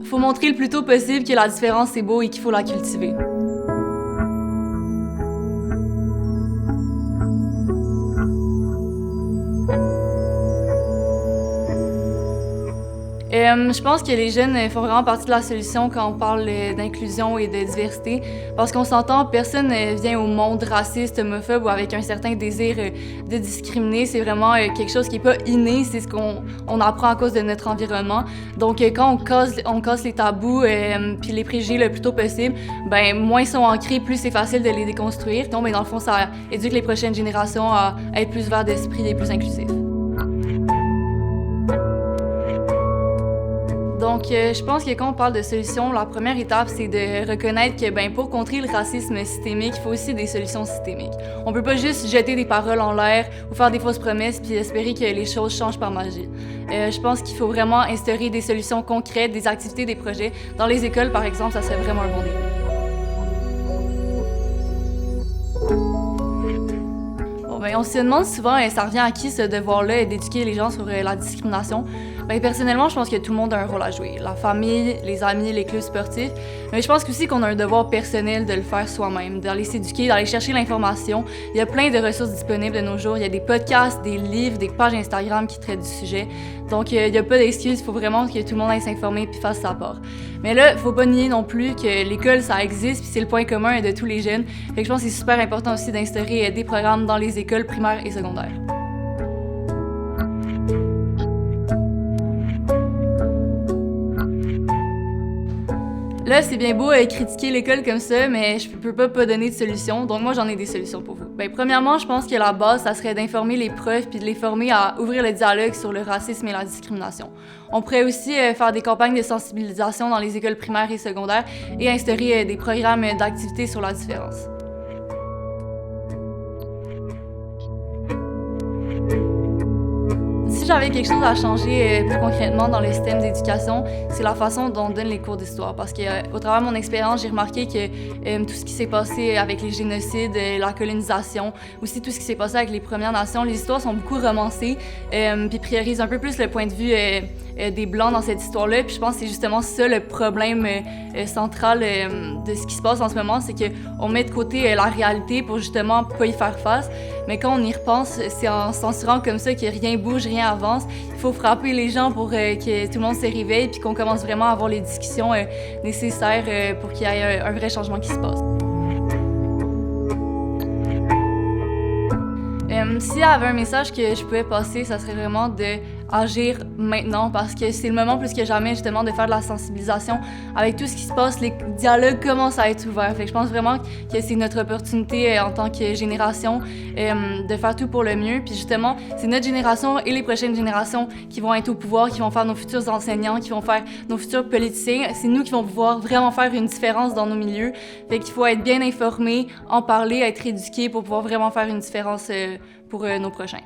Il faut montrer le plus tôt possible que la différence c'est beau et qu'il faut la cultiver. Je pense que les jeunes font vraiment partie de la solution quand on parle d'inclusion et de diversité, parce qu'on s'entend, personne vient au monde raciste, homophobe ou avec un certain désir de discriminer. C'est vraiment quelque chose qui n'est pas inné, c'est ce qu'on apprend à cause de notre environnement. Donc quand on casse les tabous puis les préjugés le plus tôt possible, ben moins ils sont ancrés, plus c'est facile de les déconstruire. Donc dans le fond, ça éduque les prochaines générations à être plus ouvertes d'esprit et plus inclusifs. Donc, je pense que quand on parle de solutions, la première étape, c'est de reconnaître que pour contrer le racisme systémique, il faut aussi des solutions systémiques. On peut pas juste jeter des paroles en l'air ou faire des fausses promesses puis espérer que les choses changent par magie. Je pense qu'il faut vraiment instaurer des solutions concrètes, des activités, des projets. Dans les écoles, par exemple, ça serait vraiment un bon début. On se demande souvent, ça revient à qui ce devoir-là d'éduquer les gens sur la discrimination. Personnellement, je pense que tout le monde a un rôle à jouer. La famille, les amis, les clubs sportifs. Mais je pense aussi qu'on a un devoir personnel de le faire soi-même, d'aller s'éduquer, d'aller chercher l'information. Il y a plein de ressources disponibles de nos jours. Il y a des podcasts, des livres, des pages Instagram qui traitent du sujet. Donc, il n'y a pas d'excuses. Il faut vraiment que tout le monde aille s'informer puis fasse sa part. Mais là, il ne faut pas nier non plus que l'école, ça existe puis c'est le point commun de tous les jeunes. Fait que je pense que c'est super important aussi d'instaurer des programmes dans les écoles primaires et secondaires. Là, c'est bien beau critiquer l'école comme ça, mais je peux pas donner de solution. Donc moi, j'en ai des solutions pour vous. Premièrement, je pense que la base, ça serait d'informer les profs puis de les former à ouvrir le dialogue sur le racisme et la discrimination. On pourrait aussi faire des campagnes de sensibilisation dans les écoles primaires et secondaires et instaurer des programmes d'activité sur la différence. Si j'avais quelque chose à changer plus concrètement dans le système d'éducation, c'est la façon dont on donne les cours d'histoire. Parce qu'au travers de mon expérience, j'ai remarqué que tout ce qui s'est passé avec les génocides, la colonisation, aussi tout ce qui s'est passé avec les Premières Nations, les histoires sont beaucoup romancées, puis priorisent un peu plus le point de vue des Blancs dans cette histoire-là. Puis je pense que c'est justement ça le problème central de ce qui se passe en ce moment, c'est qu'on met de côté la réalité pour justement pas y faire face. Mais quand on y repense, c'est en censurant comme ça que rien bouge, rien avance. Il faut frapper les gens pour que tout le monde se réveille puis qu'on commence vraiment à avoir les discussions nécessaires pour qu'il y ait un vrai changement qui se passe. S'il y avait un message que je pouvais passer, ça serait vraiment d'agir maintenant parce que c'est le moment plus que jamais justement de faire de la sensibilisation. Avec tout ce qui se passe, les dialogues commencent à être ouverts. Fait que je pense vraiment que c'est notre opportunité en tant que génération de faire tout pour le mieux. Puis justement, c'est notre génération et les prochaines générations qui vont être au pouvoir, qui vont faire nos futurs enseignants, qui vont faire nos futurs politiciens. C'est nous qui vont pouvoir vraiment faire une différence dans nos milieux. Fait qu'il faut être bien informé, en parler, être éduqué pour pouvoir vraiment faire une différence pour nos prochains.